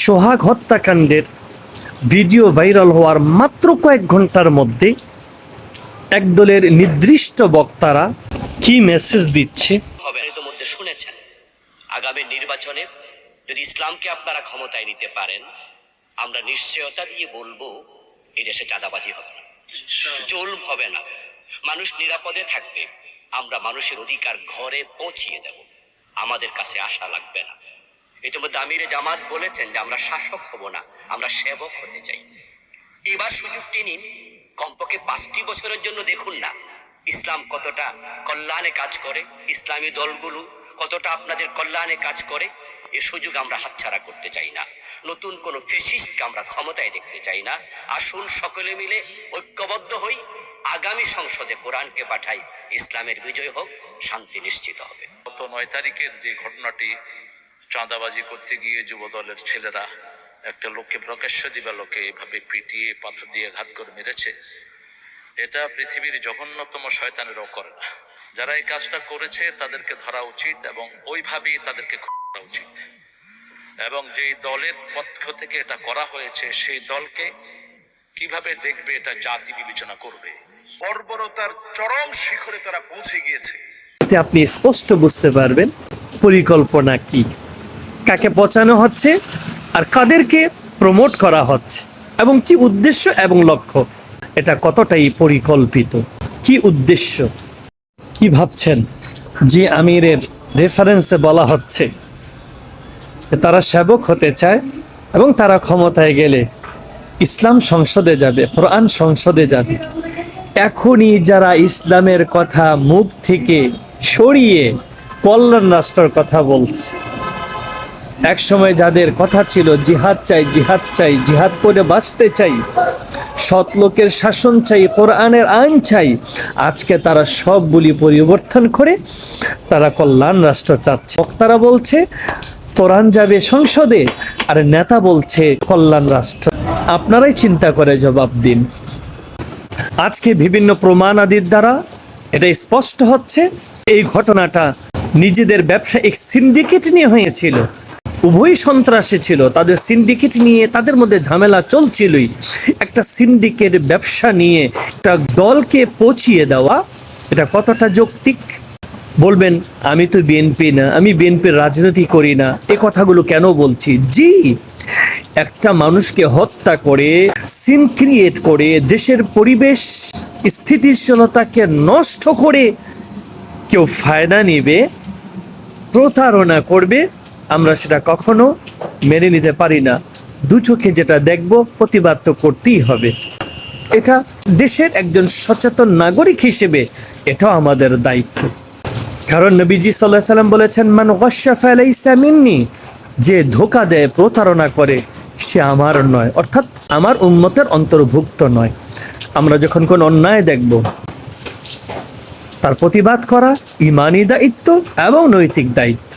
সোহাগ হত্যাকাণ্ডের video viral হওয়ার মাত্র কয়েক ঘন্টার মধ্যে একদলের নির্দিষ্ট বক্তারা কি মেসেজ দিচ্ছে হবে ইতিমধ্যে শুনেছেন। আগামী নির্বাচনে যদি ইসলামকে আপনারা ক্ষমতায় নিতে পারেন, আমরা নিশ্চয়তা দিয়ে বলবো এই দেশে চাঁদাবাজি হবে না, জুলম হবে না, মানুষ নিরাপদে থাকবে। আমরা মানুষের অধিকার ঘরে পৌঁছিয়ে দেব, আমাদের কাছে আশা লাগবে না। ইতিমধ্যে আমিরে জামাত বলেছেন যে আমরা শাসক হব না, আমরা সেবক হতে চাই। এবার সুযোগটি নিন, কমপক্ষে 5টি বছরের জন্য দেখুন না ইসলাম কতটা কল্যাণে কাজ করে, ইসলামী দলগুলো কতটা আপনাদের কল্যাণে কাজ করে। এ সুযোগ আমরা হাতছাড়া করতে চাই না। নতুন কোনো ফ্যাসিস্টকে আমরা ক্ষমতায় দেখতে চাই না। আসুন সকলে মিলে ঐক্যবদ্ধ হই, আগামী সংসদে কোরআনকে পাঠাই, ইসলামের বিজয় হোক, শান্তি নিশ্চিত হবে। গত 9 তারিখের যে ঘটনাটি, চাঁদাবাজি করতে গিয়ে যুব দলের ছেলেরা একটা লোককে প্রকাশ্য দিবালোকে এভাবে পিটিয়ে পাথর দিয়ে ঘাত করে মেরেছে, এটা পৃথিবীর জঘন্যতম শয়তানেরও করে না। যারা এই কাজটা করেছে তাদেরকে ধরা উচিত এবং ওইভাবেই তাদেরকে করা উচিত। এবং যেই দলের পক্ষ থেকে এটা করা হয়েছে সেই দলকে কিভাবে দেখবে এটা জাতি বিবেচনা করবে। বর্বরতার চরম শিখরে তারা পৌঁছে গিয়েছে। এতে আপনি স্পষ্ট বুঝতে পারবেন পরিকল্পনা কি, কাকে পচানো হচ্ছে আর কাদেরকে প্রমোট করা হচ্ছে, এবং কি উদ্দেশ্য এবং লক্ষ্য, এটা কতটাই পরিকল্পিত, কি উদ্দেশ্য, কি ভাবছেন। যে আমিরের রেফারেন্সে বলা হচ্ছে যে তারা সেবক হতে চায় এবং তারা ক্ষমতায় গেলে ইসলাম সংসদে যাবে, কোরআন সংসদে যাবে। এখনই যারা ইসলামের কথা মুখ থেকে সরিয়ে কল্যাণ রাষ্ট্রের কথা বলছে, এক সময় যাদের কথা ছিল জিহাদ চাই, জিহাদ চাই, জিহাদ করে বাঁচতে চাই, সৎ লোকের শাসন চাই, কোরআনের আইন চাই, আজকে তারা সব বলি পরিবর্তন করে তারা কল্যাণ রাষ্ট্র চাচ্ছে। বক্তারা বলছে কোরআন যাবে সংসদে, আর নেতা বলছে কল্যাণ রাষ্ট্র। আপনারাই চিন্তা করে জবাব দিন। আজকে বিভিন্ন প্রমাণাদির দ্বারা এটা স্পষ্ট হচ্ছে এই ঘটনাটা নিজেদের ব্যবসা এক সিন্ডিকেট নিয়ে হয়েছিল। উভয় সন্ত্রাসী ছিল, তাদের সিন্ডিকেট নিয়ে তাদের মধ্যে ঝামেলা চলছিলই। একটা সিন্ডিকেট ব্যবসা নিয়ে একটা দলকে পচিয়ে দেওয়া, এটা কতটা যৌক্তিক বলবেন। আমি তো বিএনপি না, আমি বিএনপির রাজনীতি করি না, এ কথাগুলো কেন বলছি? জি, একটা মানুষকে হত্যা করে, সিন ক্রিয়েট করে, দেশের পরিবেশ স্থিতিশীলতাকে নষ্ট করে কেউ ফায়দা নেবে, প্রতারণা করবে, আমরা সেটা কখনো মেনে নিতে পারি না। দু চোখে যেটা দেখব প্রতিবাদ তো করতেই হবে। এটা দেশের একজন সচেতন নাগরিক হিসেবে এটাও আমাদের দায়িত্ব। কারণ নবীজি সাল্লাল্লাহু আলাইহি সাল্লাম বলেছেন, মান গাশশা ফালাইসা মিন্নি, যে ধোঁকা দেয়, প্রতারণা করে, সে আমার নয়, অর্থাৎ আমার উম্মতের অন্তর্ভুক্ত নয়। আমরা যখন কোন অন্যায় দেখব, তার প্রতিবাদ করা ঈমানি দায়িত্ব এবং নৈতিক দায়িত্ব।